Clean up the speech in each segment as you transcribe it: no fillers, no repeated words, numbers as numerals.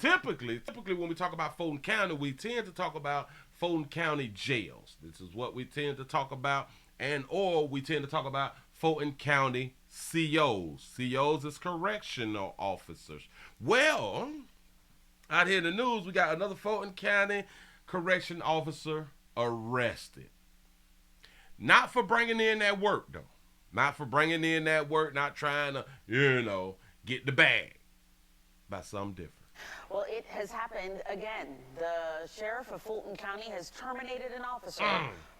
Typically when we talk about Fulton County, we tend to talk about Fulton County jails. This is what we tend to talk about, and or we tend to talk about Fulton County COs. COs is correctional officers. Well, out here in the news, we got another Fulton County correction officer arrested. Not for bringing in that work, though. Not for bringing in that work, not trying to, get the bag. By something different. Well, it has happened again. The sheriff of Fulton County has terminated an officer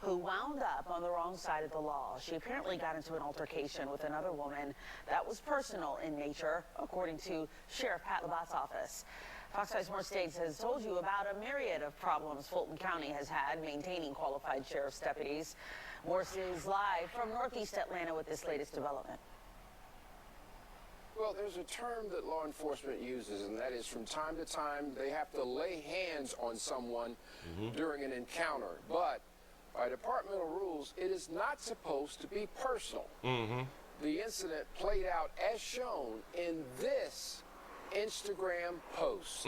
who wound up on the wrong side of the law. She apparently got into an altercation with another woman that was personal in nature, according to Sheriff Pat Labatt's office. Fox 5 More States has told you about a myriad of problems Fulton County has had maintaining qualified sheriff's deputies. Morse is live from Northeast Atlanta with this latest development. Well, there's a term that law enforcement uses, and that is from time to time they have to lay hands on someone during an encounter. But by departmental rules, it is not supposed to be personal. The incident played out as shown in this Instagram post.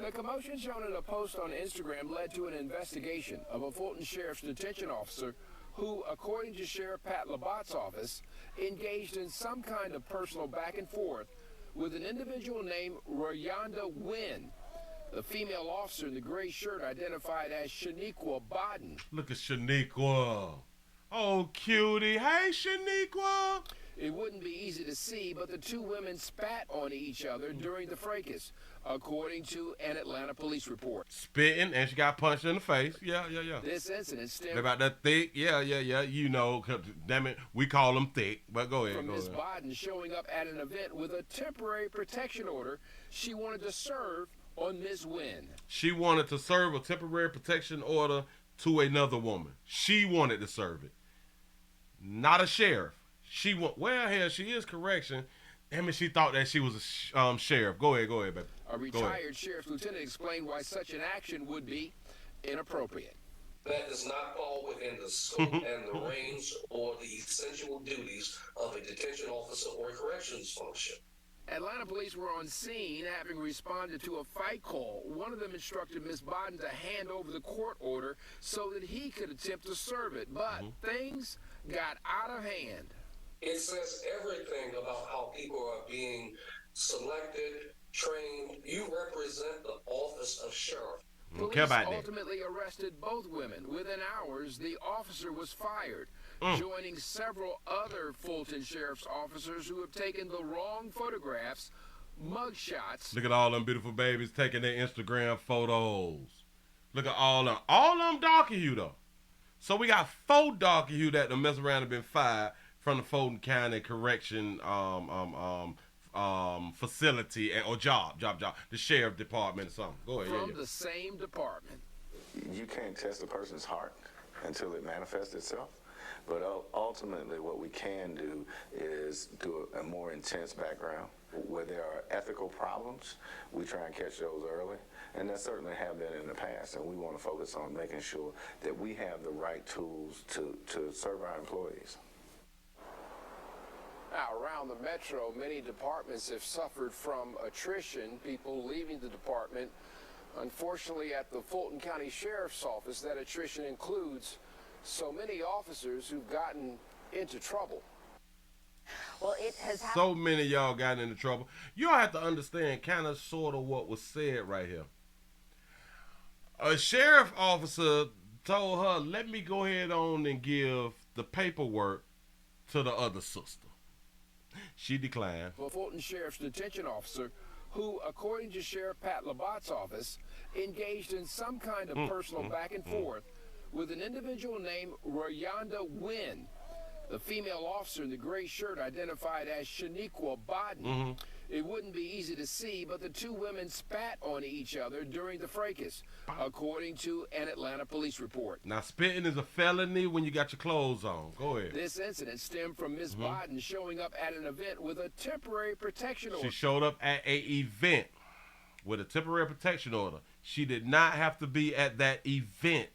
The commotion shown in a post on Instagram led to an investigation of a Fulton Sheriff's detention officer who, according to Sheriff Pat Labatt's office, engaged in some kind of personal back and forth with an individual named Rayonda Wynn. The female officer in the gray shirt identified as Shaniqua Bodden. Look at Shaniqua. Oh, cutie. Hey, Shaniqua. It wouldn't be easy to see, but the two women spat on each other during the fracas, according to an Atlanta police report. Spitting, and she got punched in the face. Yeah. This incident stemmed about that thick. Yeah. You know, damn it, we call them thick. But go ahead. From Ms. Bodden showing up at an event with a temporary protection order she wanted to serve on Ms. Wynn. She wanted to serve a temporary protection order to another woman. She wanted to serve it. Not a sheriff. Hell, she is correction. Damn it, she thought that she was a sheriff. Go ahead, baby. A retired sheriff's lieutenant explained why such an action would be inappropriate. That does not fall within the scope and the range or the essential duties of a detention officer or a corrections function. Atlanta police were on scene having responded to a fight call. One of them instructed Ms. Bodden to hand over the court order so that he could attempt to serve it. But things got out of hand. It says everything about how people are being selected, trained. You represent the office of sheriff. Police ultimately arrested both women. Within hours, the officer was fired, joining several other Fulton Sheriff's officers who have taken the wrong photographs, mugshots. Look at all them beautiful babies taking their Instagram photos. Look at all them. All them darker hue, though. So we got 4 darker hue that done mess around and been fired from the Fulton County Correction facility or job, the sheriff department or something. Go ahead. From the same department. You can't test a person's heart until it manifests itself. But ultimately, what we can do is do a more intense background. Where there are ethical problems, we try and catch those early. And there certainly have been in the past. And we want to focus on making sure that we have the right tools to serve our employees. Now, around the metro, many departments have suffered from attrition, people leaving the department. Unfortunately, at the Fulton County Sheriff's Office, that attrition includes so many officers who've gotten into trouble. Well, it has happened. So many of y'all got into trouble. You all have to understand kind of sort of what was said right here. A sheriff officer told her, let me go ahead on and give the paperwork to the other sister. She declined. A Fulton Sheriff's detention officer who, according to Sheriff Pat Labatt's office, engaged in some kind of personal back and forth with an individual named Rayonda Wynn. The female officer in the gray shirt identified as Shaniqua Bodden. It wouldn't be easy to see, but the two women spat on each other during the fracas, according to an Atlanta police report. Now, spitting is a felony when you got your clothes on. Go ahead. This incident stemmed from Ms. Bodden showing up at an event with a temporary protection order. She showed up at an event with a temporary protection order. She did not have to be at that event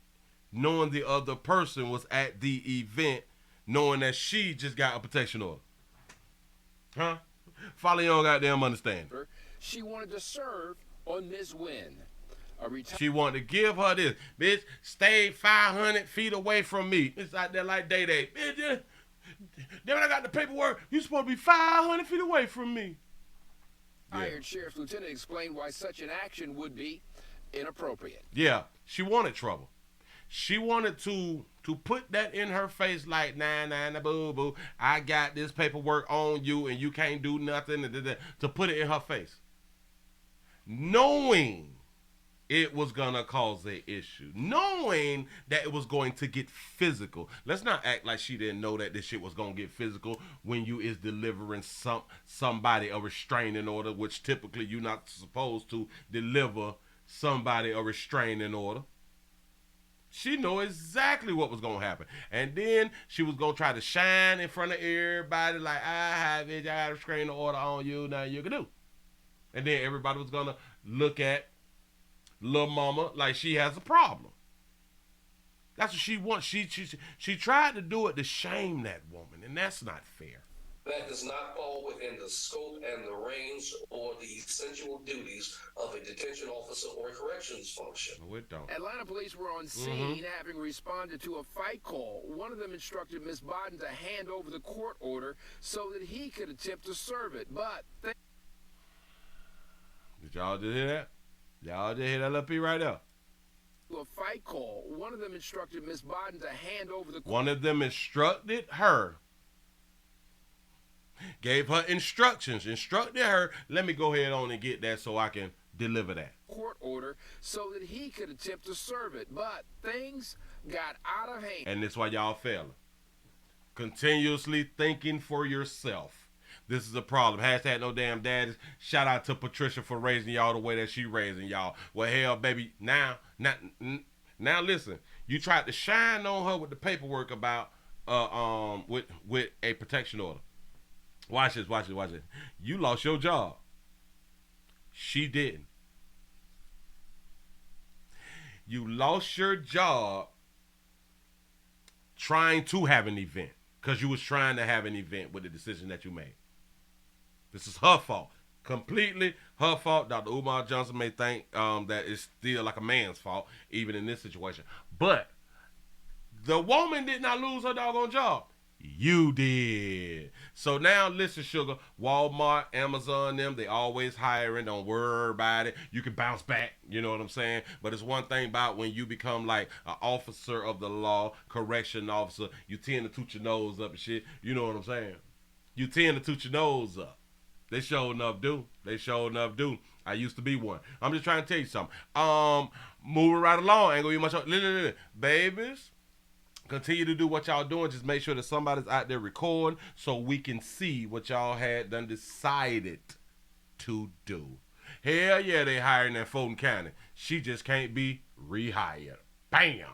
knowing the other person was at the event, knowing that she just got a protection order. Huh? Follow your own goddamn understanding. She wanted to serve on Ms. Wynn. She wanted to give her this. Bitch, stay 500 feet away from me. It's out there like Day-Day. Bitch, then when I got the paperwork, you supposed to be 500 feet away from me. Hired Sheriff's Lieutenant explained why such an action would be inappropriate. Yeah, she wanted trouble. She wanted to put that in her face like, nah, boo, I got this paperwork on you and you can't do nothing, to put it in her face. Knowing it was going to cause an issue. Knowing that it was going to get physical. Let's not act like she didn't know that this shit was going to get physical when you is delivering somebody a restraining order, which typically you're not supposed to deliver somebody a restraining order. She knew exactly what was going to happen. And then she was going to try to shine in front of everybody like, I got a restraining order on you, now you can do. And then everybody was going to look at Lil Mama like she has a problem. That's what she wants. She tried to do it to shame that woman, and that's not fair. That does not fall within the scope and the range or the essential duties of a detention officer or a corrections function. No, it don't. Atlanta police were on scene having responded to a fight call. One of them instructed Ms. Bodden to hand over the court order so that he could attempt to serve it. But did y'all just hear that? Y'all just hear that little P right there? a fight call. One of them instructed Ms. Bodden to hand over the court. One of them instructed her. Gave her instructions. Instructed her, let me go ahead on and get that so I can deliver that Court order so that he could attempt to serve it. But things got out of hand. And that's why y'all failing. Continuously thinking for yourself. This is a problem. Hashtag no damn daddies. Shout out to Patricia for raising y'all the way that she raising y'all. Well, hell, baby, now listen. You tried to shine on her with the paperwork about with a protection order. Watch this. You lost your job. She didn't. You lost your job trying to have an event because you was trying to have an event with the decision that you made. This is her fault. Completely her fault. Dr. Umar Johnson may think that it's still like a man's fault, even in this situation. But the woman did not lose her doggone job. You did. So now listen, sugar, Walmart, Amazon, them, they always hiring. Don't worry about it. You can bounce back. You know what I'm saying? But it's one thing about when you become like an officer of the law, correction officer, you tend to toot your nose up and shit. You know what I'm saying? You tend to toot your nose up. They sure enough do. I used to be one. I'm just trying to tell you something. Moving right along. Ain't gonna be much. Babies, continue to do what y'all doing. Just make sure that somebody's out there recording so we can see what y'all had done decided to do. Hell yeah, they hiring in Fulton County. She just can't be rehired. Bam.